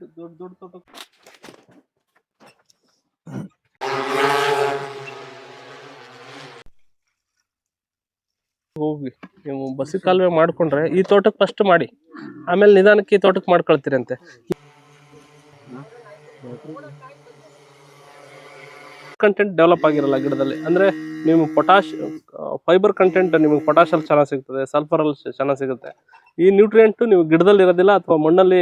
ದೊಡ್ಡ ದೊಡ್ಡ ತೋಟ ಹೋಗಿ ನೀವು ಬಸಿ ಕಾಲುವೆ ಮಾಡ್ಕೊಂಡ್ರೆ ಈ ತೋಟಕ್ಕೆ ಫಸ್ಟ್ ಮಾಡಿ, ಆಮೇಲೆ ನಿಧಾನಕ್ಕೆ ಈ ತೋಟಕ್ಕೆ ಮಾಡ್ಕೊಳ್ತೀರಂತೆ. ಕಂಟೆಂಟ್ ಡೆವಲಪ್ ಆಗಿರಲ್ಲ ಗಿಡದಲ್ಲಿ, ಅಂದ್ರೆ ನೀವು ಪೊಟಾಶ್ ಫೈಬರ್ ಕಂಟೆಂಟ್ ನಿಮಗೆ ಪೊಟಾಶ್ ಅಲ್ಲಿ ಚೆನ್ನಾಗಿ ಸಿಗ್ತದೆ, ಸಲ್ಫರ್ ಅಲ್ಲಿ ಚೆನ್ನಾಗಿ ಸಿಗುತ್ತೆ. ಈ ನ್ಯೂಟ್ರಿಯೆಂಟ್ ನೀವು ಗಿಡದಲ್ಲಿ ಇರೋದಿಲ್ಲ ಅಥವಾ ಮಣ್ಣಲ್ಲಿ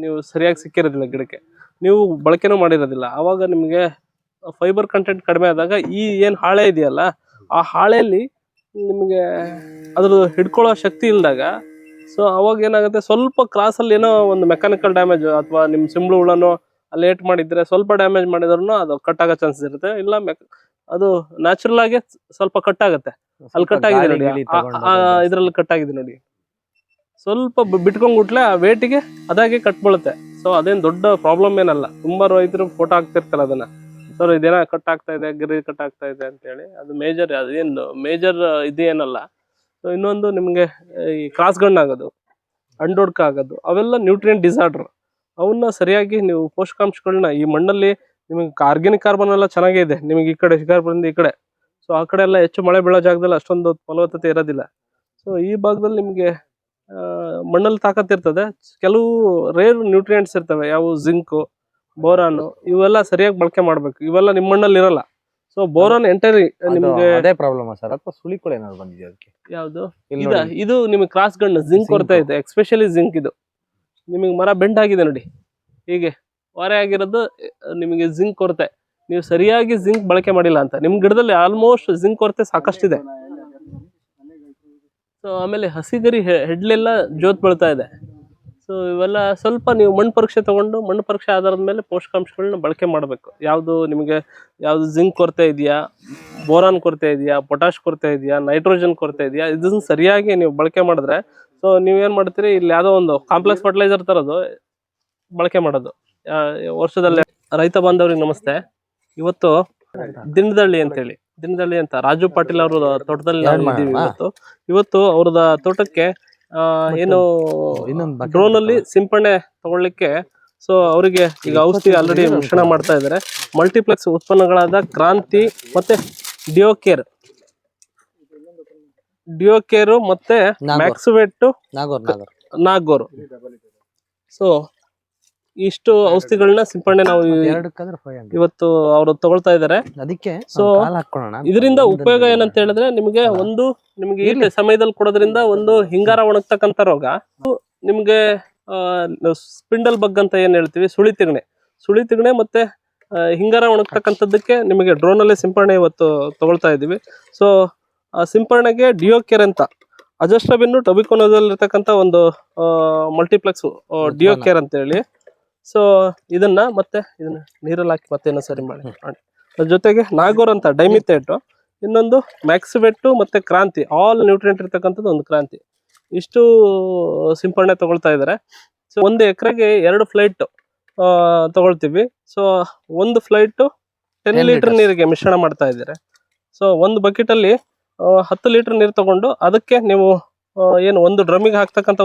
ನೀವು ಸರಿಯಾಗಿ ಸಿಕ್ಕಿರೋದಿಲ್ಲ ಗಿಡಕ್ಕೆ, ನೀವು ಬಳಕೆನೂ ಮಾಡಿರೋದಿಲ್ಲ. ಆವಾಗ ನಿಮಗೆ ಫೈಬರ್ ಕಂಟೆಂಟ್ ಕಡಿಮೆ ಆದಾಗ ಈ ಏನು ಹಾಳೆ ಇದೆಯಲ್ಲ, ಆ ಹಾಳೆಯಲ್ಲಿ ನಿಮಗೆ ಅದ್ರ ಹಿಡ್ಕೊಳ್ಳೋ ಶಕ್ತಿ ಇಲ್ದಾಗ, ಸೊ ಅವಾಗ ಏನಾಗುತ್ತೆ, ಸ್ವಲ್ಪ ಕ್ರಾಸಲ್ಲಿ ಏನೋ ಒಂದು ಮೆಕ್ಯಾನಿಕಲ್ ಡ್ಯಾಮೇಜ್ ಅಥವಾ ನಿಮ್ಮ ಸಿಂಬಳು ಹುಳನೋ ಲೇಟ್ ಮಾಡಿದ್ರೆ ಸ್ವಲ್ಪ ಡ್ಯಾಮೇಜ್ ಮಾಡಿದ್ರು ಅದು ಕಟ್ ಆಗೋ ಚಾನ್ಸಸ್ ಇರುತ್ತೆ. ಇಲ್ಲ ಅದು ನ್ಯಾಚುರಲ್ ಆಗಿ ಸ್ವಲ್ಪ ಕಟ್ ಆಗುತ್ತೆ. ಅಲ್ಲಿ ಕಟ್ ಆಗಿದೆ ನೋಡಿ, ಇದ್ರಲ್ಲಿ ಕಟ್ ಆಗಿದೆ ನೋಡಿ, ಸ್ವಲ್ಪ ಬಿಟ್ಕೊಂಡ್ಬಿಟ್ಲೆ ಆ ವೇಟಿಗೆ ಅದಾಗೆ ಕಟ್ ಬೀಳುತ್ತೆ. ಸೊ ಅದೇನು ದೊಡ್ಡ ಪ್ರಾಬ್ಲಮ್ ಏನಲ್ಲ. ತುಂಬಾ ರೈತರು ಫೋಟೋ ಹಾಕ್ತಿರ್ತಾರೆ ಅದನ್ನ, ಸರ್ ಇದೇನ ಕಟ್ ಆಗ್ತಾ ಇದೆ, ಗಿರಿ ಕಟ್ ಆಗ್ತಾ ಇದೆ ಅಂತ ಹೇಳಿ. ಅದು ಮೇಜರ್, ಅದೇನು ಮೇಜರ್ ಇದೇನಲ್ಲ. ಸೊ ಇನ್ನೊಂದು ನಿಮ್ಗೆ ಈ ಕ್ರಾಸ್ ಗಣ್ ಆಗೋದು, ಅಂಡೋಡ್ಕ ಆಗೋದು, ಅವೆಲ್ಲ ನ್ಯೂಟ್ರಿಯೆಂಟ್ ಡಿಸಾರ್ಡರ್. ಅವನ್ನ ಸರಿಯಾಗಿ ನೀವು ಪೋಷಕಾಂಶಗಳನ್ನ ಈ ಮಣ್ಣಲ್ಲಿ ನಿಮಗೆ ಆರ್ಗ್ಯಾನಿಕ್ ಕಾರ್ಬನ್ ಎಲ್ಲ ಚೆನ್ನಾಗೇ ಇದೆ ನಿಮಗೆ ಈ ಕಡೆ ಶಿಕಾರ್ಪುರದಿಂದ ಈ ಕಡೆ. ಸೊ ಆ ಕಡೆ ಎಲ್ಲ ಹೆಚ್ಚು ಮಳೆ ಬೀಳೋ ಜಾಗದಲ್ಲಿ ಅಷ್ಟೊಂದು ಫಲವತ್ತತೆ ಇರೋದಿಲ್ಲ. ಸೊ ಈ ಭಾಗದಲ್ಲಿ ನಿಮಗೆ ಮಣ್ಣಲ್ಲಿ ತಾಕತ್ತಿರ್ತದೆ. ಕೆಲವು ರೇರ್ ನ್ಯೂಟ್ರಿಯೆಂಟ್ಸ್ ಇರ್ತವೆ, ಯಾವ ಜಿಂಕು, ಬೋರಾನು, ಇವೆಲ್ಲ ಸರಿಯಾಗಿ ಬಳಕೆ ಮಾಡ್ಬೇಕು. ಇವೆಲ್ಲ ನಿಮ್ಮ ಮಣ್ಣಲ್ಲಿ ಇರಲ್ಲ. ಸೊ ಬೋರಾನ್ ಎಂಟರಿ ನಿಮ್ಗೆ ಅದೇ ಪ್ರಾಬ್ಲಮ್ ಸರ್, ಅಥವಾ ಸುಳಿಗಳು ಏನಾದ್ರು ಬಂದಿದೆ ಅದಕ್ಕೆ? ಯಾವುದು ಇದು ನಿಮಗೆ ಕ್ರಾಸ್ ಗಣ್ಣು ಜಿಂಕ್ ಕೊಡ್ತಾ ಇದೆ, ಎಕ್ಸ್ಪೆಷಲಿ ಜಿಂಕ್. ಇದು ನಿಮಗೆ ಮರ ಬೆಂಡ್ ಆಗಿದೆ ನೋಡಿ, ಹೀಗೆ ವಾರೆ ಆಗಿರೋದು ನಿಮಗೆ ಜಿಂಕ್ ಕೊರತೆ. ನೀವು ಸರಿಯಾಗಿ ಜಿಂಕ್ ಬಳಕೆ ಮಾಡಿಲ್ಲ ಅಂತ. ನಿಮ್ ಗಿಡದಲ್ಲಿ ಆಲ್ಮೋಸ್ಟ್ ಜಿಂಕ್ ಕೊರತೆ ಸಾಕಷ್ಟಿದೆ. ಸೊ ಆಮೇಲೆ ಹಸಿಗರಿ ಹೆಡ್ಲೆಲ್ಲ ಜೋತ್ ಬೀಳ್ತಾ ಇದೆ. ಸೊ ಇವೆಲ್ಲ ಸ್ವಲ್ಪ ನೀವು ಮಣ್ಣು ಪರೀಕ್ಷೆ ತಗೊಂಡು, ಮಣ್ಣು ಪರೀಕ್ಷೆ ಆಧಾರದ ಮೇಲೆ ಪೋಷಕಾಂಶಗಳನ್ನ ಬಳಕೆ ಮಾಡಬೇಕು. ಯಾವುದು ನಿಮಗೆ ಯಾವುದು ಜಿಂಕ್ ಕೊರತೆ ಇದೆಯಾ, ಬೋರಾನ್ ಕೊರತೆ ಇದೆಯಾ, ಪೊಟಾಶ್ ಕೊರತೆ ಇದೆಯಾ, ನೈಟ್ರೋಜನ್ ಕೊರತೆ ಇದೆಯಾ, ಇದನ್ನ ಸರಿಯಾಗಿ ನೀವು ಬಳಕೆ ಮಾಡಿದ್ರೆ, ಸೊ ನೀವೇನ್ ಮಾಡ್ತೀರಿ, ಇಲ್ಲಿ ಯಾವುದೋ ಒಂದು ಕಾಂಪ್ಲೆಕ್ಸ್ ಫರ್ಟಿಲೈಸರ್ ತರೋದು ಬಳಕೆ ಮಾಡೋದು ವರ್ಷದಲ್ಲಿ. ರೈತ ಬಾಂಧವರಿಗೆ ನಮಸ್ತೆ. ಇವತ್ತು ದಿನದಳ್ಳಿ ಅಂತ ರಾಜು ಪಾಟೀಲ್ ಅವರ ತೋಟದಲ್ಲಿ ನಾವು ಇದ್ದೀವಿ. ಇವತ್ತು ಅವ್ರದ ತೋಟಕ್ಕೆ ಏನು ಡ್ರೋನ್ ಅಲ್ಲಿ ಸಿಂಪಡಣೆ ತಗೊಳ್ಳಿಕ್ಕೆ, ಸೊ ಅವರಿಗೆ ಈಗ ಔಷಧಿ ಆಲ್ರೆಡಿ ಮಿಶ್ರಣ ಮಾಡ್ತಾ ಇದ್ದಾರೆ. ಮಲ್ಟಿಪ್ಲೆಕ್ಸ್ ಉತ್ಪನ್ನಗಳಾದ ಕ್ರಾಂತಿ ಮತ್ತೆ ಡಿಯೋಕೇರು ಮತ್ತೆ ಮ್ಯಾಕ್ಸ್ವೆಟ್, ನಾಗೋರು. ಸೊ ಇಷ್ಟು ಔಷಧಿಗಳನ್ನ ಸಿಂಪಡಣೆ ನಾವು ಇವತ್ತು ಅವರು ತಗೊಳ್ತಾ ಇದ್ದಾರೆ. ಅದಕ್ಕೆ ಸೊ ಇದರಿಂದ ಉಪಯೋಗ ಏನಂತ ಹೇಳಿದ್ರೆ, ನಿಮಗೆ ಈ ಸಮಯದಲ್ಲಿ ಕೊಡೋದ್ರಿಂದ ಒಂದು ಹಿಂಗಾರ ಒಣಗ್ತಕ್ಕಂಥ ರೋಗ, ನಿಮ್ಗೆ ಸ್ಪಿಂಡಲ್ ಬಗ್ ಅಂತ ಏನ್ ಹೇಳ್ತೀವಿ, ಸುಳಿ ತಿಗಣೆ ಮತ್ತೆ ಹಿಂಗಾರ ಒಣಗ್ತಕ್ಕಂಥದ್ದಕ್ಕೆ ನಿಮಗೆ ಡ್ರೋನ್ ಅಲ್ಲಿ ಸಿಂಪಡಣೆ ಇವತ್ತು ತಗೊಳ್ತಾ ಇದೀವಿ. ಸೊ ಆ ಸಿಂಪಡಣೆಗೆ ಡಿಯೋಕೇರ್ ಅಂತ ಅಜಸ್ಟ್ರಬಿನ್ ಟೊಬಿಕೊನೋದಲ್ಲಿ ಇರ್ತಕ್ಕಂಥ ಒಂದು ಮಲ್ಟಿಪ್ಲೆಕ್ಸ್ ಡಿಯೋಕೇರ್ ಅಂತ ಹೇಳಿ. ಸೊ ಇದನ್ನ ನೀರಲ್ಲಿ ಹಾಕಿ ಮತ್ತೆ ಸರಿ ಮಾಡಿ. ಅದ್ರ ಜೊತೆಗೆ ನಾಗೋರ್ ಅಂತ ಡೈಮಿಥೇಟ್, ಇನ್ನೊಂದು ಮ್ಯಾಕ್ಸ್ವೆಟ್ ಮತ್ತೆ ಕ್ರಾಂತಿ, ಆಲ್ ನ್ಯೂಟ್ರಿಯೆಂಟ್ ಇರ್ತಕ್ಕಂಥದ್ದು ಒಂದು ಕ್ರಾಂತಿ. ಇಷ್ಟು ಸಿಂಪಡಣೆ ತಗೊಳ್ತಾ ಇದ್ದಾರೆ. ಸೊ 1 ಎಕರೆಗೆ 2 ಫ್ಲೈಟ್ ತಗೊಳ್ತೀವಿ. ಸೊ 1 ಫ್ಲೈಟ್ 10 ಲೀಟರ್ ನೀರಿಗೆ ಮಿಶ್ರಣ ಮಾಡ್ತಾ ಇದ್ದಾರೆ. ಸೊ 1 ಬಕೆಟ್ ಅಲ್ಲಿ 10 ಲೀಟರ್ ನೀರು ತಗೊಂಡು, ಅದಕ್ಕೆ ನೀವು ಏನು ಒಂದು ಡ್ರಮ್ಮಿಗೆ ಹಾಕ್ತಕ್ಕಂಥ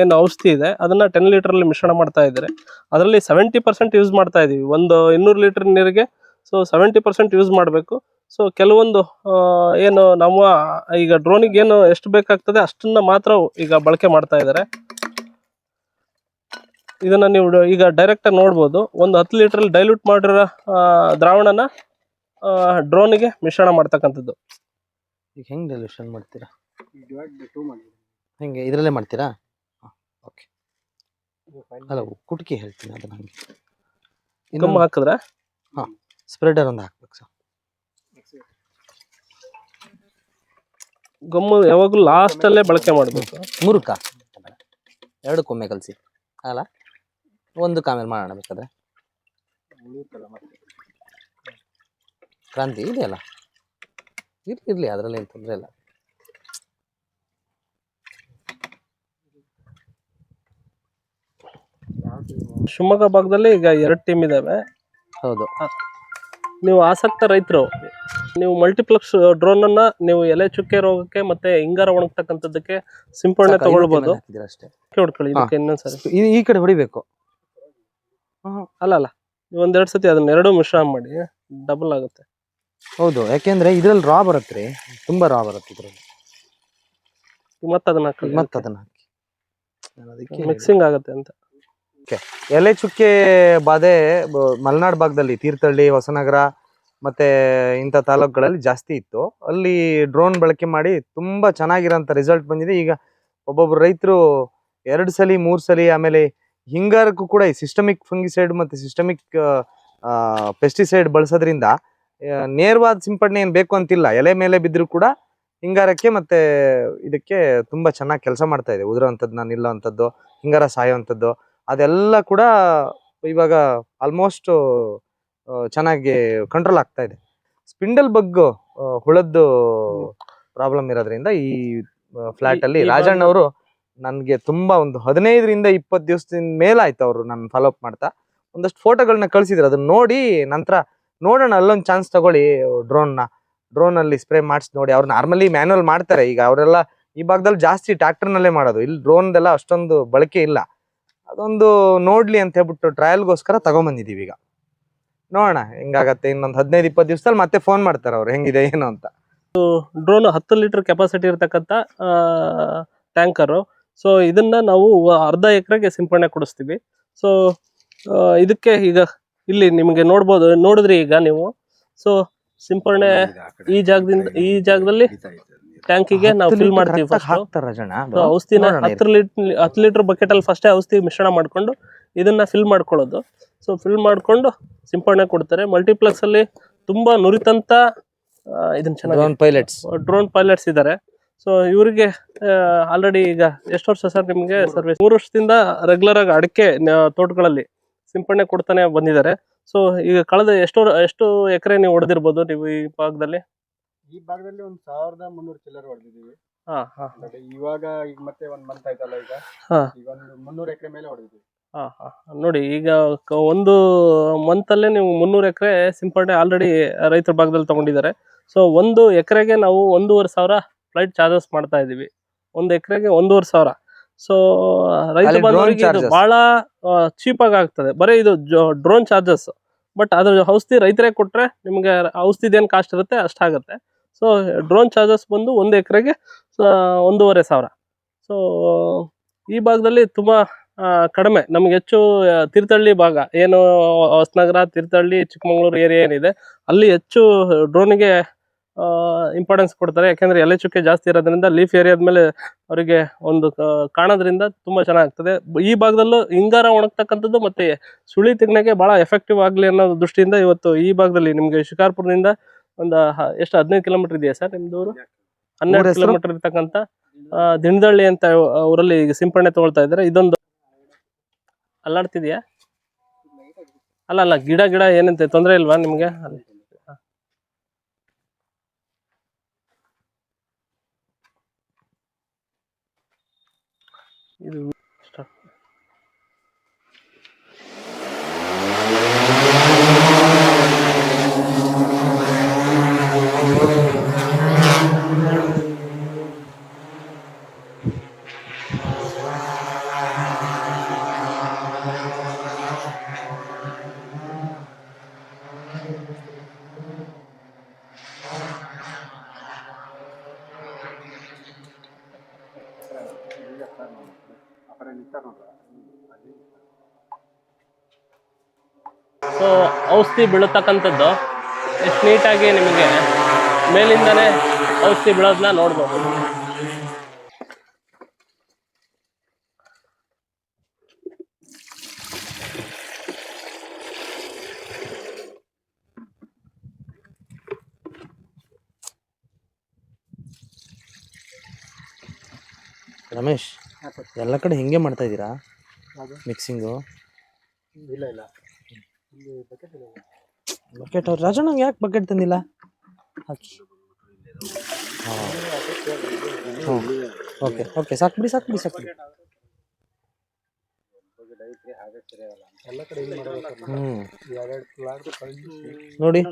ಏನು ಔಷಧಿ ಇದೆ ಅದನ್ನ 10 ಲೀಟರ್ ಅಲ್ಲಿ ಮಿಶ್ರಣ ಮಾಡ್ತಾ ಇದ್ದಾರೆ. ಅದರಲ್ಲಿ 70% ಯೂಸ್ ಮಾಡ್ತಾ ಇದೀವಿ ಒಂದು 200 ಲೀಟರ್ ನೀರಿಗೆ. ಸೊ 70% ಯೂಸ್ ಮಾಡಬೇಕು. ಸೊ ಕೆಲವೊಂದು ಏನು ನಮ್ಮ ಈಗ ಡ್ರೋನಿಗೆ ಏನು ಎಷ್ಟು ಬೇಕಾಗ್ತದೆ ಅಷ್ಟನ್ನ ಮಾತ್ರ ಈಗ ಬಳಕೆ ಮಾಡ್ತಾ ಇದ್ದಾರೆ. ಇದನ್ನ ನೀವು ಈಗ ಡೈರೆಕ್ಟ್ ಆಗಿ ನೋಡ್ಬೋದು. ಒಂದು 10 ಲೀಟರ್ ಡೈಲ್ಯೂಟ್ ಮಾಡಿರೋ ದ್ರಾವಣನ ಡ್ರೋನಿಗೆ ಮಿಶ್ರಣ ಮಾಡ್ತಕ್ಕಂಥದ್ದು. ಈಗ ಹೆಂಗ್ ಡೈಲ್ಯೂಷನ್ ಮಾಡ್ತೀರಾ? ಹೆಂಗೆ ಇದರಲ್ಲೇ ಮಾಡ್ತೀರಾ? ಓಕೆ, ಅಲ್ಲ ಕುಟ್ಕಿ ಹೇಳ್ತೀನಿ ಅದನ್ನ. ಹಂಗೆ ಗಮ್ ಹಾಕಿದ್ರೆ ಸ್ಪ್ರೆಡರ್ ಒಂದು ಹಾಕ್ಬೇಕು ಸರ್. ಗಮ್ಮು ಯಾವಾಗಲೂ ಲಾಸ್ಟ್ ಅಲ್ಲೇ ಬಳಕೆ ಮಾಡಬೇಕು. ಮುರುಕ 2 ಕೊಮ್ಮೆ ಕಲಸಿ ಅಲ್ಲ, 1 ಆಮೇಲೆ ಮಾಡೋಣ ಬೇಕಾದ್ರೆ. ಕ್ರಾಂತಿ ಇದೆಯಲ್ಲ, ಇರ್ಲಿ ಅದರಲ್ಲಿ ಏನು ತೊಂದರೆ ಇಲ್ಲ. ಶಿವಮೊಗ್ಗ ಭಾಗದಲ್ಲಿ ಈಗ 2 ಟೀಮ್ ಇದಾವೆ. ಹೌದು, ನೀವು ಆಸಕ್ತ ರೈತರು, ನೀವು ಮಲ್ಟಿಪ್ಲೆಕ್ಸ್ ಡ್ರೋನ್ ಅನ್ನ ನೀವು ಎಲೆ ಚುಕ್ಕೆ ರೋಗಕ್ಕೆ ಮತ್ತೆ ಹಿಂಗಾರ ಒಣಗ್ತಕ್ಕಂಥದ್ದಕ್ಕೆ ಸಿಂಪಡಣೆ ತಗೊಳ್ಬಹುದು. ಅಷ್ಟೇ ಹೊಡ್ಕೊಳ್ಳಿ. ಇದಕ್ಕೆ ಇನ್ನೊಂದ್ಸರಿ ಈ ಕಡೆ ಹೊಡಿಬೇಕು. ಅಲ್ಲ ನೀವು ಒಂದೆರಡು ಸತಿ ಅದನ್ನ ಎರಡು ಮಿಶ್ರಣ ಮಾಡಿ ಡಬಲ್ ಆಗುತ್ತೆ. ಹೌದು, ಯಾಕೆಂದ್ರೆ ಇದ್ರಲ್ಲಿ ರಾ ಬರುತ್ತೆ, ತುಂಬಾ ರಾ ಬರುತ್ತೆ ಇದ್ರಲ್ಲಿ. ಮತ್ತೆ ಅದನ್ನ ಹಾಕಿ ಮತ್ತೆ ಅದನ್ನ ಹಾಕಿ ಅದಕ್ಕೆ ಮಿಕ್ಸಿಂಗ್ ಆಗುತ್ತೆ ಅಂತ. ಎಲೆ ಚುಕ್ಕೆ ಬಾಧೆ ಮಲೆನಾಡು ಭಾಗದಲ್ಲಿ ತೀರ್ಥಹಳ್ಳಿ, ಹೊಸನಗರ ಮತ್ತೆ ಇಂಥ ತಾಲೂಕುಗಳಲ್ಲಿ ಜಾಸ್ತಿ ಇತ್ತು. ಅಲ್ಲಿ ಡ್ರೋನ್ ಬಳಕೆ ಮಾಡಿ ತುಂಬಾ ಚೆನ್ನಾಗಿರೋಂಥ ರಿಸಲ್ಟ್ ಬಂದಿದೆ. ಈಗ ಒಬ್ಬೊಬ್ರು ರೈತರು 2 ಸಲ 3 ಸಲ, ಆಮೇಲೆ ಹಿಂಗಾರಕ್ಕೂ ಕೂಡ ಈ ಸಿಸ್ಟಮಿಕ್ ಫಂಗಿಸೈಡ್ ಮತ್ತೆ ಸಿಸ್ಟಮಿಕ್ ಪೆಸ್ಟಿಸೈಡ್ ಬಳಸೋದ್ರಿಂದ ನೇರವಾದ ಸಿಂಪಡಣೆ ಏನ್ ಬೇಕು ಅಂತಿಲ್ಲ. ಎಲೆ ಮೇಲೆ ಬಿದ್ದರೂ ಕೂಡ ಹಿಂಗಾರಕ್ಕೆ ಮತ್ತೆ ಇದಕ್ಕೆ ತುಂಬಾ ಚೆನ್ನಾಗಿ ಕೆಲಸ ಮಾಡ್ತಾ ಇದೆ. ಉದುರೋಂಥದ್ದು, ನಿಲ್ಲೋಂಥದ್ದು, ಹಿಂಗಾರ ಸಾಯೋವಂಥದ್ದು ಅದೆಲ್ಲ ಕೂಡ ಇವಾಗ ಆಲ್ಮೋಸ್ಟ್ ಚೆನ್ನಾಗಿ ಕಂಟ್ರೋಲ್ ಆಗ್ತಾ ಇದೆ. ಸ್ಪಿಂಡಲ್ ಬಗ್ ಹುಳದ್ದು ಪ್ರಾಬ್ಲಮ್ ಇರೋದ್ರಿಂದ ಈ ಫ್ಲಾಟ್ ಅಲ್ಲಿ ರಾಜಣ್ಣ ಅವರು ನನ್ಗೆ ತುಂಬಾ ಒಂದು 15ರಿಂದ 20 ದಿವಸದಿಂದ ಮೇಲಾಯ್ತು ಅವರು ನನ್ನ ಫಾಲೋ ಅಪ್ ಮಾಡ್ತಾ ಒಂದಷ್ಟು ಫೋಟೋಗಳನ್ನ ಕಳ್ಸಿದ್ರು. ಅದನ್ನ ನೋಡಿ ನಂತರ ನೋಡೋಣ ಅಲ್ಲೊಂದು ಚಾನ್ಸ್ ತಗೊಳ್ಳಿ, ಡ್ರೋನ್ ಅಲ್ಲಿ ಸ್ಪ್ರೇ ಮಾಡಿಸಿ ನೋಡಿ. ಅವ್ರು ನಾರ್ಮಲಿ ಮ್ಯಾನುವಲ್ ಮಾಡ್ತಾರೆ. ಈಗ ಅವರೆಲ್ಲ ಈ ಭಾಗದಲ್ಲಿ ಜಾಸ್ತಿ ಟ್ರ್ಯಾಕ್ಟರ್ ನಲ್ಲೇ ಮಾಡೋದು, ಇಲ್ಲಿ ಡ್ರೋನ್ದೆಲ್ಲ ಅಷ್ಟೊಂದು ಬಳಕೆ ಇಲ್ಲ. ಅದೊಂದು ನೋಡ್ಲಿ ಅಂತ ಹೇಳ್ಬಿಟ್ಟು ಟ್ರಯಲ್ಗೋಸ್ಕರ ತಗೊಂಬಂದಿದೀವಿ. ಈಗ ನೋಡೋಣ ಹೆಂಗಾಗತ್ತೆ. ಇನ್ನೊಂದು 15-20 ದಿವಸದಲ್ಲಿ ಮತ್ತೆ ಫೋನ್ ಮಾಡ್ತಾರೆ ಅವ್ರು ಹೆಂಗಿದೆ ಏನು ಅಂತ. ಡ್ರೋನ್ 10 ಲೀಟರ್ ಕೆಪಾಸಿಟಿ ಇರತಕ್ಕಂಥ ಟ್ಯಾಂಕರು. ಸೊ ಇದನ್ನ ನಾವು ಅರ್ಧ ಎಕರೆಗೆ ಸಿಂಪಡಣೆ ಕೊಡಿಸ್ತೀವಿ. ಸೊ ಇದಕ್ಕೆ ಈಗ ಇಲ್ಲಿ ನಿಮಗೆ ನೋಡಿದ್ರಿ ಈಗ ನೀವು. ಸೊ ಸಿಂಪಡಣೆ ಈ ಜಾಗದಲ್ಲಿ ಟ್ಯಾಂಕಿಗೆ ನಾವು ಫಿಲ್ ಮಾಡ್ತೀವಿ. ಫಸ್ಟ್ ಔಷಧಿನ 10 ಲೀಟರ್ ಬಕೆಟ್ ಅಲ್ಲಿ ಫಸ್ಟ್ ಔಷಧಿ ಮಿಶ್ರಣ ಮಾಡ್ಕೊಂಡು ಇದನ್ನ ಫಿಲ್ ಮಾಡ್ಕೊಳ್ಳೋದು. ಸೊ ಫಿಲ್ ಮಾಡ್ಕೊಂಡು ಸಿಂಪಡಣೆ ಕೊಡ್ತಾರೆ. ಮಲ್ಟಿಪ್ಲೆಕ್ಸ್ ಅಲ್ಲಿ ತುಂಬಾ ನುರಿತಂತ ಇದನ್ನ ಚೆನ್ನಾಗಿ ಡ್ರೋನ್ ಪೈಲಟ್ಸ್ ಇದ್ದಾರೆ. ಸೊ ಇವರಿಗೆ ಆಲ್ರೆಡಿ ಈಗ ಎಷ್ಟು ವರ್ಷ ಸರ್ ನಿಮ್ಗೆ ಸರ್ವಿಸ್? 3 ವರ್ಷದಿಂದ ರೆಗ್ಯುಲರ್ ಆಗಿ ಅಡಿಕೆ ತೋಟಗಳಲ್ಲಿ ಸಿಂಪಡಣೆ ಕೊಡ್ತಾನೆ ಬಂದಿದ್ದಾರೆ. ಸೊ ಈಗ ಕಳೆದ ಎಷ್ಟು ಎಕರೆ ನೀವು ಹೊಡೆದಿರ್ಬೋದು ನೀವು ಈ ಭಾಗದಲ್ಲಿ? ಈ ಭಾಗದಲ್ಲಿ 1300 ಚಿಲ್ಲರೆ ಹೊಡೆದಿದ್ದೀವಿ. ಇವಾಗ ಈಗ ಮತ್ತೆ 1 ಮಂತ್ ಆಯ್ತಲ್ಲ, ಈಗ ಒಂದು 300 ಎಕರೆ ಮೇಲೆ ಹೊಡೆದಿದ್ದೀವಿ. ನೋಡಿ, ಈಗ ಒಂದು ಮಂತ್ ಅಲ್ಲೇ ನೀವು 300 ಎಕರೆ ಸಿಂಪಡಣೆ ಆಲ್ರೆಡಿ ರೈತರ ಭಾಗದಲ್ಲಿ ತಗೊಂಡಿದ್ದಾರೆ. ಸೊ 1 ಎಕರೆಗೆ ನಾವು 1,500 ಫ್ಲೈಟ್ ಚಾರ್ಜಸ್ ಮಾಡ್ತಾ ಇದೀವಿ. 1 ಎಕರೆಗೆ 1,500. ಸೊ ರೈತ ಬಂದವರಿಗೆ ಇದು ಬಹಳ ಚೀಪ್ ಆಗಿ ಆಗ್ತದೆ. ಬರೀ ಇದು ಡ್ರೋನ್ ಚಾರ್ಜಸ್. ಬಟ್ ಅದ್ರ ಔಷಧಿ ರೈತರೇ ಕೊಟ್ರೆ ನಿಮ್ಗೆ ಔಷಧಿದ ಏನ್ ಕಾಸ್ಟ್ ಇರುತ್ತೆ ಅಷ್ಟಾಗತ್ತೆ. ಸೊ ಡ್ರೋನ್ ಚಾರ್ಜಸ್ ಬಂದು 1 ಎಕರೆಗೆ 1,500. ಸೊ ಈ ಭಾಗದಲ್ಲಿ ತುಂಬಾ ಕಡಿಮೆ. ನಮ್ಗೆ ಹೆಚ್ಚು ತೀರ್ಥಹಳ್ಳಿ ಭಾಗ ಏನು, ಹೊಸನಗರ, ತೀರ್ಥಹಳ್ಳಿ, ಚಿಕ್ಕಮಗಳೂರು ಏರಿಯಾ ಏನಿದೆ ಅಲ್ಲಿ ಹೆಚ್ಚು ಡ್ರೋನಿಗೆ ಇಂಪಾರ್ಟೆನ್ಸ್ ಕೊಡ್ತಾರೆ. ಯಾಕೆಂದ್ರೆ ಎಲೆ ಚುಕ್ಕೆ ಜಾಸ್ತಿ ಇರೋದ್ರಿಂದ ಲೀಫ್ ಏರಿಯಾದ ಮೇಲೆ ಅವರಿಗೆ ಒಂದು ಕಾಣೋದ್ರಿಂದ ತುಂಬಾ ಚೆನ್ನಾಗ್ತದೆ. ಈ ಭಾಗದಲ್ಲೂ ಹಿಂಗಾರ ಒಣಗ್ತಕ್ಕಂಥದ್ದು ಮತ್ತೆ ಸುಳಿ ತೆಗ್ನೆಗೆ ಬಹಳ ಎಫೆಕ್ಟಿವ್ ಆಗ್ಲಿ ಅನ್ನೋ ದೃಷ್ಟಿಯಿಂದ ಇವತ್ತು ಈ ಭಾಗದಲ್ಲಿ ನಿಮ್ಗೆ ಶಿಕಾರ್ಪುರದಿಂದ ಒಂದು ಎಷ್ಟು 15 ಕಿಲೋಮೀಟರ್ ಇದೆಯಾ ಸರ್ ನಿಮ್ದೂರು? 12 ಕಿಲೋಮೀಟರ್ ಇರ್ತಕ್ಕಂಥ ದಿಣದಳ್ಳಿ ಅಂತ ಊರಲ್ಲಿ ಈಗ ಸಿಂಪಡಣೆ ತಗೊಳ್ತಾ ಇದ್ದಾರೆ. ಇದೊಂದು ಅಲ್ಲಾಡ್ತಿದ್ಯಾ? ಅಲ್ಲ ಗಿಡ ಏನಂತೆ ತೊಂದರೆ ಇಲ್ವಾ ನಿಮ್ಗೆ? ಇದು ಸೊ ಔಷಧಿ ಬೀಳತಕ್ಕಂಥದ್ದು ಎಷ್ಟು ನೀಟಾಗಿ ನಿಮಗೆ ಮೇಲಿಂದನೇ ಔಷಧಿ ಬೀಳೋದನ್ನ ನೋಡ್ಬೋದು. ರಮೇಶ್, ಎಲ್ಲ ಕಡೆ ಹಿಂಗೆ ಮಾಡ್ತಾ ಇದ್ದೀರಾ ಮಿಕ್ಸಿಂಗು? ಇಲ್ಲ ಬಕೆಟ್ ಅವ್ರು ರಾಜಣ್ಣ ಯಾಕೆ ಬಕೆಟ್ ತಂದಿಲ್ಲ? ಹಾಕಿ. ಓಕೆ ಸಾಕ್ಬಿಡಿ. ನೋಡಿ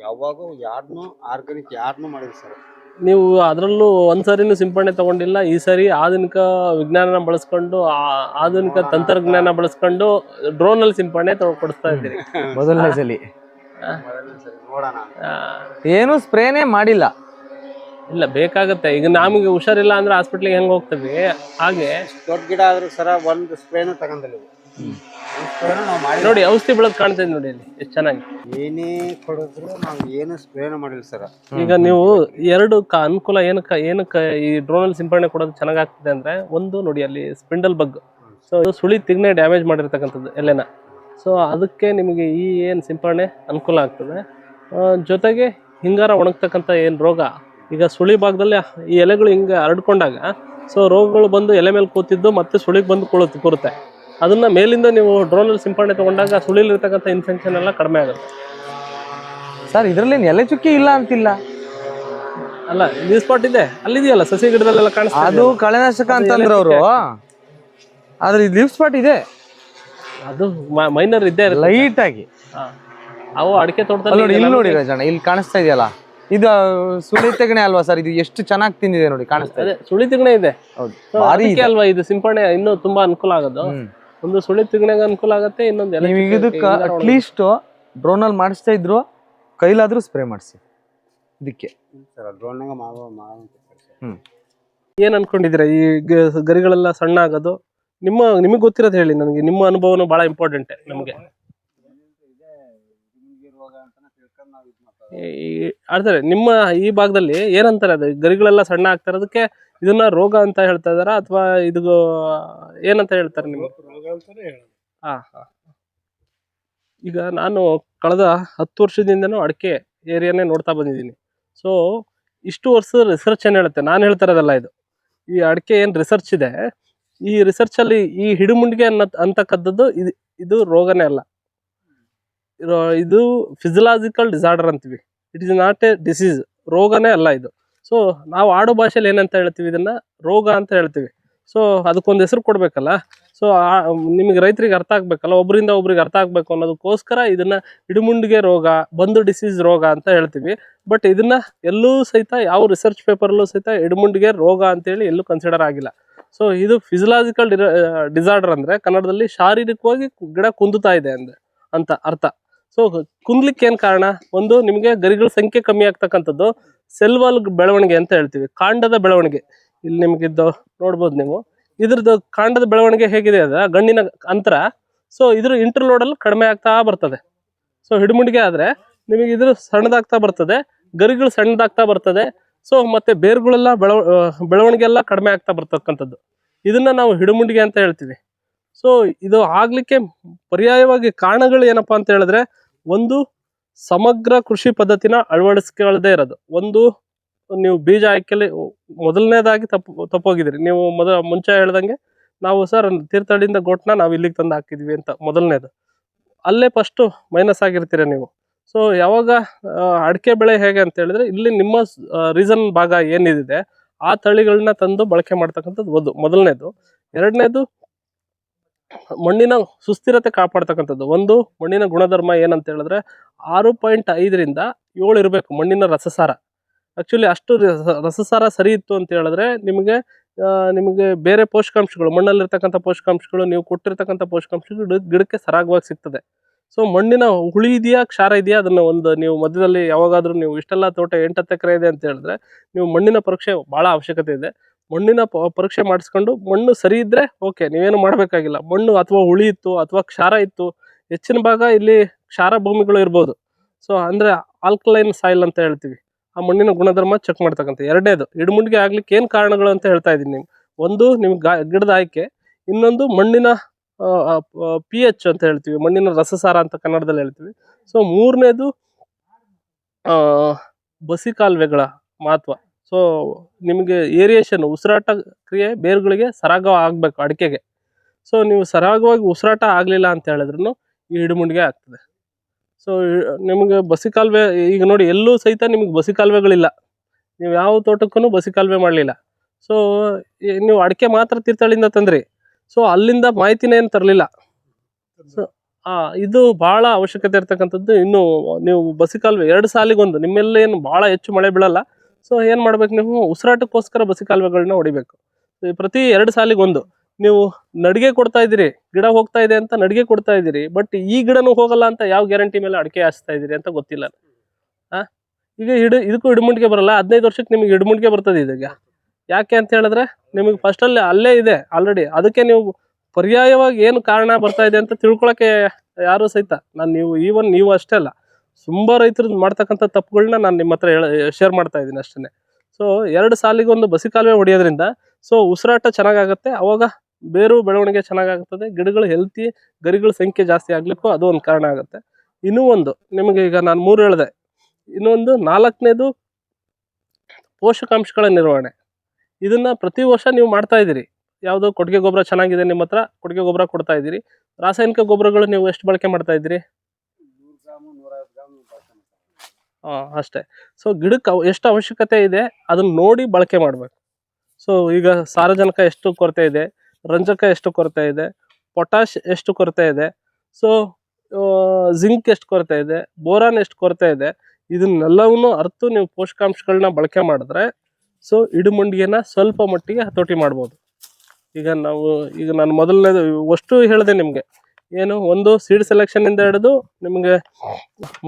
ಯಾವಾಗೂ ಯಾರನ್ನೂ ಆರ್ಗಾನಿಕ್ ಮಾಡಿದ್ರು ಸರ್. ನೀವು ಅದರಲ್ಲೂ ಒಂದ್ಸರಿನೂ ಸಿಂಪಡಣೆ ತಗೊಂಡಿಲ್ಲ, ಈ ಸರಿ ಆಧುನಿಕ ವಿಜ್ಞಾನ ಬಳಸ್ಕೊಂಡು ಆಧುನಿಕ ತಂತ್ರಜ್ಞಾನ ಬಳಸ್ಕೊಂಡು ಡ್ರೋನ್ ಅಲ್ಲಿ ಸಿಂಪಡಣೆ ಕೊಡಿಸ್ತಾ ಇದ್ದೀರಿ. ಮೊದಲನೇ ಸಲಿ ನೋಡೋಣ. ಏನು ಸ್ಪ್ರೇನೇ ಮಾಡಿಲ್ಲ. ಇಲ್ಲ, ಬೇಕಾಗತ್ತೆ. ಈಗ ನಮಗೆ ಹುಷಾರಿಲ್ಲ ಅಂದ್ರೆ ಹಾಸ್ಪಿಟ್ಲಿಗೆ ಹೆಂಗ್ ಹೋಗ್ತೀವಿ, ಹಾಗೆ ದೊಡ್ಡ ಗಿಡ ಆದ್ರೂ ಸರ ಒಂದು ಸ್ಪ್ರೇನು ತಗೊಂಡಿಲ್ಲ. ನೋಡಿ ಔಷಧಿ ಬೆಳಕ್ ಕಾಣ್ತಾ ಇದೆ ನೋಡಿ ಅಲ್ಲಿ ಎಷ್ಟು ಚೆನ್ನಾಗಿ. ಏನೇ ಕೊಡಿದ್ರು ನಾವು ಏನು ಸ್ಪ್ರೇನು ಮಾಡಿಲ್ಲ ಸರ್. ಈಗ ನೀವು ಎರಡು ಅನುಕೂಲ ಏನಕ್ಕೆ ಈ ಡ್ರೋನ್ ಅಲ್ಲಿ ಸಿಂಪಡಣೆ ಕೊಡೋದು ಚೆನ್ನಾಗಾಗ್ತದೆ ಅಂದ್ರೆ, ಒಂದು ನೋಡಿ ಅಲ್ಲಿ ಸ್ಪಿಂಡಲ್ ಬಗ್, ಸೊ ಸುಳಿ ತಿಗ್ನೆ ಡ್ಯಾಮೇಜ್ ಮಾಡಿರ್ತಕ್ಕಂಥದ್ದು ಎಲೆನ, ಸೊ ಅದಕ್ಕೆ ನಿಮಗೆ ಈ ಏನು ಸಿಂಪಡಣೆ ಅನುಕೂಲ ಆಗ್ತದೆ. ಜೊತೆಗೆ ಹಿಂಗಾರ ಒಣಗ್ತಕ್ಕಂಥ ಏನು ರೋಗ, ಈಗ ಸುಳಿ ಭಾಗದಲ್ಲಿ ಈ ಎಲೆಗಳು ಹಿಂಗೆ ಹರಡ್ಕೊಂಡಾಗ ಸೊ ರೋಗಗಳು ಬಂದು ಎಲೆ ಮೇಲೆ ಕೂತಿದ್ದು ಮತ್ತೆ ಸುಳಿಗೆ ಬಂದು ಕೂರುತ್ತೆ. ಅದನ್ನ ಮೇಲಿಂದ ನೀವು ಡ್ರೋನಲ್ಲಿ ಸಿಂಪಡಣೆ ತಗೊಂಡಾಗ ಸುಳಿಲಿರ್ತಕ್ಕಂಥ ಇನ್ಫೆಕ್ಷನ್ ಎಲ್ಲ ಕಡಿಮೆ ಆಗುತ್ತೆ. ಸರ್ ಇದರಲ್ಲಿ ಎಲೆ ಚುಕ್ಕಿ ಇಲ್ಲ ಅಂತಿಲ್ಲ ಅಲ್ಲ, ಲೀವ್ ಸ್ಪಾಟ್ ಇದೆ, ಅಲ್ಲಿದೆಯಲ್ಲ ಸಸಿ ಗಿಡದಲ್ಲೆಲ್ಲ ಕಾಣಿಸ್ತಾ ಅದು ಕಳೆನಾಶಕ ಅಂತಂದ್ರೆ ಅವರು, ಆದ್ರೆ ಲೀವ್ ಸ್ಪಾಟ್ ಇದೆ, ಅದು ಮೈನರ್ ಇದ್ದೇ ಇರುತ್ತೆ ಲೈಟ್ ಆಗಿ. ಅವು ಅಡಿಕೆ ಅಲ್ಲಿ ನೋಡಿ, ತೋಟದಲ್ಲಿ ಇಲ್ಲಿ ನೋಡಿ ರಾಜಣ್ಣ, ಇಲ್ಲಿ ಕಾಣಿಸ್ತಾ ಇದೆಯಲ್ಲ, ಇದು ಸುಳಿ ತೆಗಣೆ ಅಲ್ವಾ ಸರ್? ಇದು ಎಷ್ಟು ಚೆನ್ನಾಗಿ ತಿಂದಿದೆ ನೋಡಿ, ಕಾಣಿಸ್ತಾ ಇದೆ. ಸುಳಿ ತಿಗಣೆ ಇದೆ. ಹೌದು, So, ಅದಕ್ಕೆ ಅಲ್ವಾ ಇದು ಸಿಂಪಡಣೆ ಇನ್ನೂ ತುಂಬಾ ಅನುಕೂಲ ಆಗೋದು. ಒಂದು ಸುಳಿ ತಿಗಣೆಗೆ ಅನುಕೂಲ ಆಗುತ್ತೆ, ಇನ್ನೊಂದು ಎಲೆ ನೀವು ಇದಕ್ಕೆ ಅಟ್ಲೀಸ್ಟ್ ಡ್ರೋನ್ ಅಲ್ಲಿ ಮಾಡಿಸ್ತಾ ಇದ್ರು ಕೈಲಾದ್ರೂ ಸ್ಪ್ರೇ ಮಾಡಿಸಿ ಇದಕ್ಕೆ. ಏನ್ ಅನ್ಕೊಂಡಿದ್ದೀರಾ ಈ ಗರಿಗಳೆಲ್ಲ ಸಣ್ಣ ಆಗೋದು? ನಿಮಗೆ ಗೊತ್ತಿರೋದು ಹೇಳಿ ನನಗೆ, ನಿಮ್ಮ ಅನುಭವನೂ ಬಹಳ ಇಂಪಾರ್ಟೆಂಟ್ ನಮಗೆ. ಆಡ್ತಾರೆ ನಿಮ್ಮ ಈ ಭಾಗದಲ್ಲಿ ಏನಂತಾರೆ, ಅದು ಗರಿಗಳೆಲ್ಲ ಸಣ್ಣ ಆಗ್ತಾರೆ, ಅದಕ್ಕೆ ಇದನ್ನ ರೋಗ ಅಂತ ಹೇಳ್ತಾ ಇದಾರ ಅಥವಾ ಇದು ಏನಂತ ಹೇಳ್ತಾರೆ ನಿಮ್ಗೆ? ಹಾ ಹಾ. ಈಗ ನಾನು ಕಳೆದ 10 ವರ್ಷದಿಂದನೂ ಅಡಿಕೆ ಏರಿಯಾನೇ ನೋಡ್ತಾ ಬಂದಿದ್ದೀನಿ. ಸೊ ಇಷ್ಟು ವರ್ಷ ರಿಸರ್ಚ್ ಏನ್ ಹೇಳುತ್ತೆ, ನಾನು ಹೇಳ್ತಾ ಇರೋದಲ್ಲ ಇದು. ಈ ಅಡಿಕೆ ಏನ್ ರಿಸರ್ಚ್ ಇದೆ, ಈ ರಿಸರ್ಚ್ ಅಲ್ಲಿ ಈ ಹಿಡುಮುಂಡಿಗೆ ಅಂತಕ್ಕದ್ದು ಇದು ರೋಗನೇ ಅಲ್ಲ, ಇದು ಫಿಸಿಯಲಾಜಿಕಲ್ ಡಿಸಾರ್ಡರ್ ಅಂತೀವಿ. It is not a disease, ರೋಗನೇ ಅಲ್ಲ ಇದು. ಸೊ ನಾವು ಆಡೋ ಭಾಷೆಯಲ್ಲಿ ಏನಂತ ಹೇಳ್ತೀವಿ, ಇದನ್ನ ರೋಗ ಅಂತ ಹೇಳ್ತೀವಿ. ಸೊ ಅದಕ್ಕೊಂದು ಹೆಸರು ಕೊಡ್ಬೇಕಲ್ಲ. ಸೊ ನಿಮಗೆ ರೈತರಿಗೆ ಅರ್ಥ ಆಗ್ಬೇಕಲ್ಲ, ಒಬ್ಬರಿಂದ ಒಬ್ರಿಗೆ ಅರ್ಥ ಆಗ್ಬೇಕು ಅನ್ನೋದಕ್ಕೋಸ್ಕರ ಇದನ್ನ ಹಿಡುಮುಂಡಿಗೆ ರೋಗ, ಬಂದು ಡಿಸೀಸ್ ರೋಗ ಅಂತ ಹೇಳ್ತೀವಿ. ಬಟ್ ಇದನ್ನ ಎಲ್ಲೂ ಸಹಿತ ಯಾವ ರಿಸರ್ಚ್ ಪೇಪರ್ಲ್ಲೂ ಸಹಿತ ಹಿಡುಮುಂಡಿಗೆ ರೋಗ ಅಂತೇಳಿ ಎಲ್ಲೂ ಕನ್ಸಿಡರ್ ಆಗಿಲ್ಲ. ಸೊ ಇದು ಫಿಸಿಯಲಾಜಿಕಲ್ ಡಿಸಾರ್ಡರ್ ಅಂದ್ರೆ ಕನ್ನಡದಲ್ಲಿ ಶಾರೀರಿಕವಾಗಿ ಗಿಡ ಕುಂದುತ್ತಾ ಇದೆ ಅಂತ ಅರ್ಥ. ಸೊ ಕುಂದ್ಲಿಕ್ಕೆ ಏನ್ ಕಾರಣ? ಒಂದು, ನಿಮಗೆ ಗರಿಗಳ ಸಂಖ್ಯೆ ಕಮ್ಮಿ ಆಗ್ತಕ್ಕಂಥದ್ದು, ಸೆಲ್ವಾಲ್ ಬೆಳವಣಿಗೆ ಅಂತ ಹೇಳ್ತೀವಿ, ಕಾಂಡದ ಬೆಳವಣಿಗೆ. ಇಲ್ಲಿ ನಿಮ್ಗಿದ್ದು ನೋಡ್ಬೋದು ನೀವು, ಇದ್ರದ್ದು ಕಾಂಡದ ಬೆಳವಣಿಗೆ ಹೇಗಿದೆ ಅದ ಗಣ್ಣಿನ ಅಂತರ. ಸೊ ಇದ್ರ ಇಂಟರ್ಲೋಡ್ ಅಲ್ಲಿ ಕಡಿಮೆ ಆಗ್ತಾ ಬರ್ತದೆ. ಸೊ ಹಿಡುಮುಂಡಿಗೆ ಆದ್ರೆ ನಿಮಗೆ ಇದ್ರ ಸಣ್ಣದಾಗ್ತಾ ಬರ್ತದೆ, ಗರಿಗಳು ಸಣ್ಣದಾಗ್ತಾ ಬರ್ತದೆ. ಸೊ ಮತ್ತೆ ಬೇರುಗಳೆಲ್ಲ ಬೆಳವಣಿಗೆ ಎಲ್ಲ ಕಡಿಮೆ ಆಗ್ತಾ ಬರ್ತಕ್ಕಂಥದ್ದು, ಇದನ್ನ ನಾವು ಹಿಡುಮುಂಡಿಗೆ ಅಂತ ಹೇಳ್ತೀವಿ. ಸೊ ಇದು ಆಗ್ಲಿಕ್ಕೆ ಪರ್ಯಾಯವಾಗಿ ಕಾರಣಗಳು ಏನಪ್ಪಾ ಅಂತ ಹೇಳಿದ್ರೆ, ಒಂದು ಸಮಗ್ರ ಕೃಷಿ ಪದ್ಧತಿನ ಅಳವಡಿಸ್ಕೊಳ್ಳದೆ ಇರೋದು. ಒಂದು, ನೀವು ಬೀಜ ಆಯ್ಕೆಯಲ್ಲಿ ಮೊದಲನೇದಾಗಿ ತಪ್ಪೋಗಿದ್ರಿ. ನೀವು ಮುಂಚೆ ಹೇಳ್ದಂಗೆ ನಾವು ಸರ್ ತೀರ್ಥಹಳ್ಳಿಯಿಂದ ಗೋಟ್ನ ನಾವು ಇಲ್ಲಿಗೆ ತಂದು ಹಾಕಿದ್ವಿ ಅಂತ ಮೊದಲನೇದು, ಅಲ್ಲೇ ಫಸ್ಟ್ ಮೈನಸ್ ಆಗಿರ್ತೀರ ನೀವು. ಸೊ ಯಾವಾಗ ಅಡಿಕೆ ಬೆಳೆ ಹೇಗೆ ಅಂತ ಹೇಳಿದ್ರೆ, ಇಲ್ಲಿ ನಿಮ್ಮ ರೀಸನ್ ಭಾಗ ಏನಿದೆ ಆ ತಳಿಗಳನ್ನ ತಂದು ಬಳಕೆ ಮಾಡ್ತಕ್ಕಂಥದ್ದು ಮೊದಲನೇದು. ಎರಡನೇದು, ಮಣ್ಣಿನ ಸುಸ್ಥಿರತೆ ಕಾಪಾಡ್ತಕ್ಕಂಥದ್ದು. ಒಂದು, ಮಣ್ಣಿನ ಗುಣಧರ್ಮ ಏನಂತ ಹೇಳಿದ್ರೆ 6.5ರಿಂದ 7 ಇರಬೇಕು ಮಣ್ಣಿನ ರಸಸಾರ. ಆಕ್ಚುಲಿ ಅಷ್ಟು ರಸಸಾರ ಸರಿ ಇತ್ತು ಅಂತ ಹೇಳಿದ್ರೆ ನಿಮಗೆ ಬೇರೆ ಪೋಷಕಾಂಶಗಳು, ಮಣ್ಣಲ್ಲಿರ್ತಕ್ಕಂಥ ಪೋಷಕಾಂಶಗಳು, ನೀವು ಕೊಟ್ಟಿರ್ತಕ್ಕಂಥ ಪೋಷಕಾಂಶಗಳು ಗಿಡಕ್ಕೆ ಸರಾಗವಾಗಿ ಸಿಗ್ತದೆ. ಸೊ ಮಣ್ಣಿನ ಹುಳಿ ಇದೆಯಾ, ಕ್ಷಾರ ಇದೆಯಾ, ಅದನ್ನ ಒಂದು ನೀವು ಮಧ್ಯದಲ್ಲಿ ಯಾವಾಗಾದ್ರೂ ನೀವು ಇಷ್ಟೆಲ್ಲ ತೋಟ 8-10 ಎಕರೆ ಇದೆ ಅಂತ ಹೇಳಿದ್ರೆ ನೀವು ಮಣ್ಣಿನ ಪರೀಕ್ಷೆ ಬಹಳ ಅವಶ್ಯಕತೆ ಇದೆ. ಮಣ್ಣಿನ ಪರೀಕ್ಷೆ ಮಾಡಿಸ್ಕೊಂಡು ಮಣ್ಣು ಸರಿ ಇದ್ರೆ ಓಕೆ, ನೀವೇನು ಮಾಡಬೇಕಾಗಿಲ್ಲ. ಮಣ್ಣು ಅಥವಾ ಹುಳಿ ಇತ್ತು ಅಥವಾ ಕ್ಷಾರ ಇತ್ತು, ಹೆಚ್ಚಿನ ಭಾಗ ಇಲ್ಲಿ ಕ್ಷಾರ ಭೂಮಿಗಳು ಇರ್ಬೋದು. ಸೊ ಅಂದ್ರೆ ಆಲ್ಕಲೈನ್ ಸಾಯಿಲ್ ಅಂತ ಹೇಳ್ತೀವಿ, ಆ ಮಣ್ಣಿನ ಗುಣಧರ್ಮ ಚೆಕ್ ಮಾಡ್ತಕ್ಕಂಥ. ಎರಡನೇದು, ಹಿಡುಮುಂಡಿಗೆ ಆಗ್ಲಿಕ್ಕೆ ಏನ್ ಕಾರಣಗಳು ಅಂತ ಹೇಳ್ತಾ ಇದ್ದೀನಿ ನೀವು. ಒಂದು, ನಿಮ್ಗೆ ಗಿಡದ ಆಯ್ಕೆ. ಇನ್ನೊಂದು, ಮಣ್ಣಿನ pH ಅಂತ ಹೇಳ್ತೀವಿ, ಮಣ್ಣಿನ ರಸಸಾರ ಅಂತ ಕನ್ನಡದಲ್ಲಿ ಹೇಳ್ತೀವಿ. ಸೊ ಮೂರನೇದು, ಬಸಿ ಕಾಲುವೆಗಳ ಮಹತ್ವ. ಸೊ ನಿಮಗೆ ಏರಿಯೇಷನ್, ಉಸಿರಾಟ ಕ್ರಿಯೆ ಬೇರುಗಳಿಗೆ ಸರಾಗ ಆಗ್ಬೇಕು ಅಡಿಕೆಗೆ. ಸೊ ನೀವು ಸರಾಗವಾಗಿ ಉಸಿರಾಟ ಆಗ್ಲಿಲ್ಲ ಅಂತ ಹೇಳಿದ್ರು ಈ ಹಿಡುಮುಂಡಿಗೆ ಆಗ್ತದೆ. ಸೊ ನಿಮಗೆ ಬಸಿ ಕಾಲುವೆ, ಈಗ ನೋಡಿ ಎಲ್ಲೂ ಸಹಿತ ನಿಮಗೆ ಬಸಿ ಕಾಲುವೆಗಳಿಲ್ಲ, ನೀವು ಯಾವ ತೋಟಕ್ಕೂ ಬಸಿ ಕಾಲುವೆ ಮಾಡಲಿಲ್ಲ. ಸೊ ನೀವು ಅಡಿಕೆ ಮಾತ್ರ ತೀರ್ಥಹಳ್ಳಿಯಿಂದ ತಂದ್ರಿ, ಸೊ ಅಲ್ಲಿಂದ ಮಾಹಿತಿನೇ ಏನು ತರಲಿಲ್ಲ. ಸೊ ಇದು ಬಹಳ ಅವಶ್ಯಕತೆ ಇರ್ತಕ್ಕಂಥದ್ದು. ಇನ್ನು ನೀವು ಬಸಿ ಕಾಲುವೆ 2 ಸಾಲಿಗೊಂದು, ನಿಮ್ಮೆಲ್ಲ ಏನು ಬಹಳ ಹೆಚ್ಚು ಮಳೆ ಬೀಳಲ್ಲ, ಸೊ ಏನ್ ಮಾಡ್ಬೇಕು, ನೀವು ಉಸಿರಾಟಕ್ಕೋಸ್ಕರ ಬಸಿ ಕಾಲುವೆಗಳನ್ನ ಹೊಡಿಬೇಕು. ಪ್ರತಿ 2 ಸಾಲಿಗೆ ಒಂದು. ನೀವು ನಡಿಗೆ ಕೊಡ್ತಾ ಇದ್ದೀರಿ, ಗಿಡ ಹೋಗ್ತಾ ಇದೆ ಅಂತ ನಡಿಗೆ ಕೊಡ್ತಾ ಇದ್ದೀರಿ, ಬಟ್ ಈ ಗಿಡನೂ ಹೋಗಲ್ಲ ಅಂತ ಯಾವ ಗ್ಯಾರಂಟಿ ಮೇಲೆ ಅಡಿಕೆ ಹಾಸ್ತಾ ಇದ್ದೀರಿ ಅಂತ ಗೊತ್ತಿಲ್ಲ. ಈಗ ಇದಕ್ಕೂ ಇಡಮುಂಡಿಗೆ ಬರಲ್ಲ, 15 ವರ್ಷಕ್ಕೆ ನಿಮಗೆ ಇಡಮುಂಡಿಗೆ ಬರ್ತದೆ ಇದೀಗ. ಯಾಕೆ ಅಂತ ಹೇಳಿದ್ರೆ ನಿಮಗೆ ಫಸ್ಟ್ ಅಲ್ಲಿ ಅಲ್ಲೇ ಇದೆ ಆಲ್ರೆಡಿ. ಅದಕ್ಕೆ ನೀವು ಪರ್ಯಾಯವಾಗಿ ಏನು ಕಾರಣ ಬರ್ತಾ ಇದೆ ಅಂತ ತಿಳ್ಕೊಳಕ್ಕೆ ಯಾರು ಸಹಿತ ನೀವು ಅಷ್ಟೇ ಅಲ್ಲ, ತುಂಬಾ ರೈತರು ಮಾಡ್ತಕ್ಕಂಥ ತಪ್ಪುಗಳನ್ನ ನಾನು ನಿಮ್ಮ ಹತ್ರ ಶೇರ್ ಮಾಡ್ತಾ ಇದ್ದೀನಿ ಅಷ್ಟೇ. ಸೊ 2 ಸಾಲಿಗೊಂದು ಬಸಿ ಕಾಲುವೆ ಹೊಡೆಯೋದ್ರಿಂದ ಸೊ ಉಸಿರಾಟ ಚೆನ್ನಾಗಾಗತ್ತೆ, ಅವಾಗ ಬೇರು ಬೆಳವಣಿಗೆ ಚೆನ್ನಾಗಾಗ್ತದೆ, ಗಿಡಗಳು ಹೆಲ್ತಿ, ಗರಿಗಳ ಸಂಖ್ಯೆ ಜಾಸ್ತಿ ಆಗ್ಲಿಕ್ಕೂ ಅದು ಒಂದು ಕಾರಣ ಆಗುತ್ತೆ. ಇನ್ನೂ ಒಂದು ನಿಮಗೆ ಈಗ ನಾನು 3 ಹೇಳಿದೆ, ಇನ್ನೊಂದು 4ನೇದು ಪೋಷಕಾಂಶಗಳ ನಿರ್ವಹಣೆ. ಇದನ್ನ ಪ್ರತಿ ವರ್ಷ ನೀವು ಮಾಡ್ತಾ ಇದ್ದೀರಿ. ಯಾವುದು ಕೊಟ್ಟಿಗೆ ಗೊಬ್ಬರ ಚೆನ್ನಾಗಿದೆ ನಿಮ್ಮ ಹತ್ರ, ಕೊಟ್ಟಿಗೆ ಗೊಬ್ಬರ ಕೊಡ್ತಾ ಇದ್ದೀರಿ. ರಾಸಾಯನಿಕ ಗೊಬ್ಬರಗಳು ನೀವು ಎಷ್ಟು ಬಳಕೆ ಮಾಡ್ತಾ ಇದ್ದೀರಿ? 100 ಗ್ರಾಮ್ ಅಷ್ಟೇ. ಸೊ ಗಿಡಕ್ಕೆ ಎಷ್ಟು ಅವಶ್ಯಕತೆ ಇದೆ ಅದನ್ನ ನೋಡಿ ಬಳಕೆ ಮಾಡ್ಬೇಕು. ಸೊ ಈಗ ಸಾರಜನಕ ಎಷ್ಟು ಕೊರತೆ ಇದೆ, ರಂಜಕ ಎಷ್ಟು ಕೊರತೆ ಇದೆ, ಪೊಟ್ಯಾಶ್ ಎಷ್ಟು ಕೊರತೆ ಇದೆ, ಸೊ ಜಿಂಕ್ ಎಷ್ಟು ಕೊರತೆ ಇದೆ, ಬೋರಾನ್ ಎಷ್ಟು ಕೊರತೆ ಇದೆ, ಇದನ್ನೆಲ್ಲವನ್ನೂ ಅರ್ತು ನೀವು ಪೋಷಕಾಂಶಗಳನ್ನ ಬಳಕೆ ಮಾಡಿದ್ರೆ ಸೊ ಇಡಮುಂಡಿಗೆನ ಸ್ವಲ್ಪ ಮಟ್ಟಿಗೆ ಹತೋಟಿ ಮಾಡ್ಬೋದು. ಈಗ ನಾನು ಮೊದಲನೇದು ಅಷ್ಟು ಹೇಳಿದೆ ನಿಮಗೆ. ಏನು, ಒಂದು ಸೀಡ್ ಸೆಲೆಕ್ಷನ್ ಇಂದ ಹಿಡಿದು ನಿಮಗೆ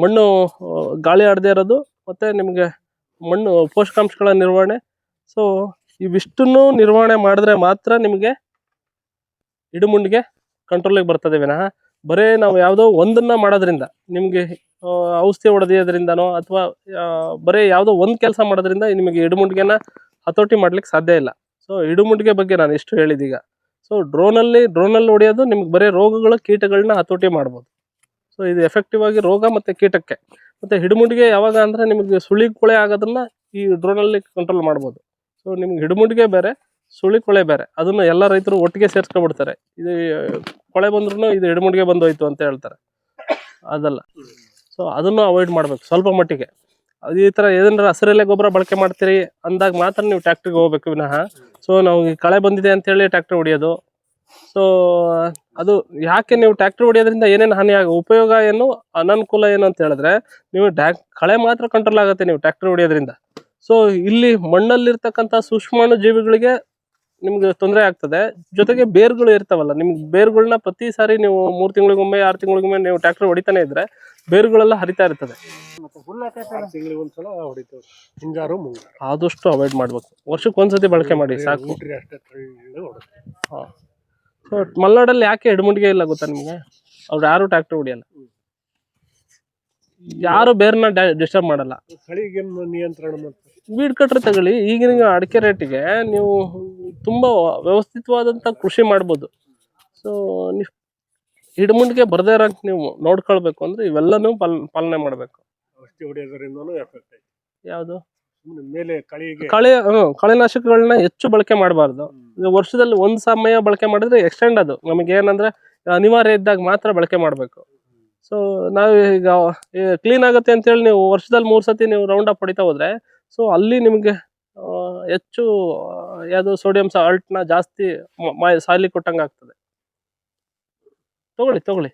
ಮಣ್ಣು ಗಾಳಿ ಆಡದೆ ಇರೋದು, ಮತ್ತೆ ನಿಮಗೆ ಮಣ್ಣು ಪೋಷಕಾಂಶಗಳ ನಿರ್ವಹಣೆ. ಸೊ ಇವಿಷ್ಟನ್ನು ನಿರ್ವಹಣೆ ಮಾಡಿದ್ರೆ ಮಾತ್ರ ನಿಮಗೆ ಇಡಮುಂಡಿಗೆ ಕಂಟ್ರೋಲಿಗೆ ಬರ್ತದೆ ವಿನಃ ಬರೇ ನಾವು ಯಾವುದೋ ಒಂದನ್ನ ಮಾಡೋದ್ರಿಂದ, ನಿಮಗೆ ಔಷಧಿ ಹೊಡೆಯೋದ್ರಿಂದನೋ ಅಥವಾ ಬರೀ ಯಾವುದೋ ಒಂದು ಕೆಲಸ ಮಾಡೋದ್ರಿಂದ ನಿಮಗೆ ಇಡಮುಂಡಿಗೆನ ಹತೋಟಿ ಮಾಡ್ಲಿಕ್ಕೆ ಸಾಧ್ಯ ಇಲ್ಲ. ಸೊ ಇಡಮುಂಡಿಗೆ ಬಗ್ಗೆ ನಾನು ಇಷ್ಟು ಹೇಳಿದೀಗ. ಸೊ ಡ್ರೋನಲ್ಲಿ ಹೊಡೆಯೋದು ನಿಮ್ಗೆ ಬರೀ ರೋಗಗಳ ಕೀಟಗಳನ್ನ ಹತೋಟಿ ಮಾಡ್ಬೋದು. ಸೊ ಇದು ಎಫೆಕ್ಟಿವ್ ಆಗಿ ರೋಗ ಮತ್ತು ಕೀಟಕ್ಕೆ. ಮತ್ತು ಹಿಡುಮುಂಡಿಗೆ ಯಾವಾಗ ಅಂದರೆ ನಿಮಗೆ ಸುಳಿ ಕೊಳೆ ಆಗೋದನ್ನ ಈ ಡ್ರೋನಲ್ಲಿ ಕಂಟ್ರೋಲ್ ಮಾಡ್ಬೋದು. ಸೊ ನಿಮ್ಗೆ ಹಿಡುಮುಂಡಿಗೆ ಬೇರೆ, ಸುಳಿ ಕೊಳೆ ಬೇರೆ, ಅದನ್ನು ಎಲ್ಲ ರೈತರು ಒಟ್ಟಿಗೆ ಸೇರಿಸ್ಕೊಬಿಡ್ತಾರೆ. ಇದು ಕೊಳೆ ಬಂದ್ರೂ ಇದು ಹಿಡುಮುಂಡಿಗೆ ಬಂದೋಯ್ತು ಅಂತ ಹೇಳ್ತಾರೆ, ಅದಲ್ಲ. ಸೊ ಅದನ್ನು ಅವಾಯ್ಡ್ ಮಾಡ್ಬೇಕು ಸ್ವಲ್ಪ ಮಟ್ಟಿಗೆ. ಈ ಥರ ಏನಾರ ಹಸಿರೆಲೆ ಗೊಬ್ಬರ ಬಳಕೆ ಮಾಡ್ತೀರಿ ಅಂದಾಗ ಮಾತ್ರ ನೀವು ಟ್ಯಾಕ್ಟ್ರಿಗೆ ಹೋಗ್ಬೇಕು ವಿನಃ ಸೊ ನಾವು ಈ ಕಳೆ ಬಂದಿದೆ ಅಂತೇಳಿ ಟ್ಯಾಕ್ಟ್ರಿ ಹೊಡಿಯೋದು. ಸೊ ಅದು ಯಾಕೆ ನೀವು ಟ್ಯಾಕ್ಟ್ರಿ ಹೊಡಿಯೋದ್ರಿಂದ ಏನೇನು ಉಪಯೋಗ ಏನು, ಅನನುಕೂಲ ಏನು ಅಂತ ಹೇಳಿದ್ರೆ, ನೀವು ಕಳೆ ಮಾತ್ರ ಕಂಟ್ರೋಲ್ ಆಗುತ್ತೆ ನೀವು ಟ್ಯಾಕ್ಟ್ರಿ ಹೊಡಿಯೋದ್ರಿಂದ. ಸೊ ಇಲ್ಲಿ ಮಣ್ಣಲ್ಲಿರ್ತಕ್ಕಂಥ ಸೂಕ್ಷ್ಮಾಣು ಜೀವಿಗಳಿಗೆ ನಿಮ್ಗೆ ತೊಂದರೆ ಆಗ್ತದೆ. ಜೊತೆಗೆ ಬೇರುಗಳು ಇರ್ತಾವಲ್ಲ, ನಿಮ್ಗೆ ಬೇರುಗಳನ್ನ ಪ್ರತಿ ಸಾರಿ ನೀವು 3 ತಿಂಗಳಿಗೊಮ್ಮೆ 6 ತಿಂಗಳಿಗೊಮ್ಮೆ ನೀವು ಟ್ಯಾಕ್ಟ್ರಿ ಹೊಡಿತಾನೆ ಇದ್ರೆ ಬೇರುಗಳೆಲ್ಲ ಹರಿತಾ ಇರ್ತದೆ. ತಿಂಗಳಿಗೊಂದ್ಸಲ ಹೊಡಿತೇವೆ, ಹಿಂಗಾರು ಮುಂಗಾರು. ಆದಷ್ಟು ಅವಾಯ್ಡ್ ಮಾಡ್ಬೇಕು, ವರ್ಷಕ್ಕೆ ಒಂದ್ಸತಿ ಬಳಕೆ ಮಾಡಿ ಸಾಕು. ಸೊ ಮಲೆನಾಡಲ್ಲಿ ಯಾಕೆ ಹಿಡುಮುಂಡಿಗೆ ಇಲ್ಲ ಗೊತ್ತಾ ನಿಮ್ಗೆ? ಅವ್ರು ಯಾರು ಟ್ಯಾಕ್ಟ್ರಿ ಹೊಡಿಯಲ್ಲ, ಯಾರು ಬೇರ್ನ ಡಿಸ್ಟರ್ಬ್ ಮಾಡಲ್ಲ. ನಿಯಂತ್ರಣ ವೀಡ್ ಕಟ್ರ್ ತಗೊಳ್ಳಿ, ಈಗಿನ ಅಡಿಕೆ ರೇಟಿಗೆ ನೀವು ತುಂಬಾ ವ್ಯವಸ್ಥಿತವಾದಂತ ಕೃಷಿ ಮಾಡ್ಬೋದು. ಸೊ ಹಿಡುಮುಂಡಿಗೆ ಬರದೇ ಇರೋಂಗ್ ನೀವು ನೋಡ್ಕೊಳ್ಬೇಕು ಅಂದ್ರೆ ಇವೆಲ್ಲನೂ ಪಾಲನೆ ಮಾಡ್ಬೇಕು. ಔಷಧಿ ಹೊಡೆಯೋದ್ರಿಂದನೂ ಎಫೆಕ್ಟ್ ಐತೆ. ಯಾವುದು ಮೇಲೆ ಕಳೆನಾಶಕಗಳನ್ನ ಹೆಚ್ಚು ಬಳಕೆ ಮಾಡಬಾರ್ದು. ವರ್ಷದಲ್ಲಿ ಒಂದ್ ಸಮಯ ಬಳಕೆ ಮಾಡಿದ್ರೆ ಎಕ್ಸ್ಟೆಂಡ್, ಅದು ನಮಗೆ ಏನಂದ್ರೆ ಅನಿವಾರ್ಯ ಇದ್ದಾಗ ಮಾತ್ರ ಬಳಕೆ ಮಾಡ್ಬೇಕು. ಸೊ ನಾವು ಈಗ ಕ್ಲೀನ್ ಆಗುತ್ತೆ ಅಂತೇಳಿ ನೀವು ವರ್ಷದಲ್ಲಿ 3 ಸತಿ ನೀವು ರೌಂಡ್ ಅಪ್ ಹೊಡಿತಾ ಹೋದ್ರೆ ಸೊ ಅಲ್ಲಿ ನಿಮ್ಗೆ ಹೆಚ್ಚು ಯಾವುದು ಸೋಡಿಯಂ ಸಾಲ್ಟ್ನ ಜಾಸ್ತಿ ಸಾಯ್ಲಿಗೆ ಕೊಟ್ಟಂಗೆ ಆಗ್ತದೆ. ತಗೊಳ್ಳಿ.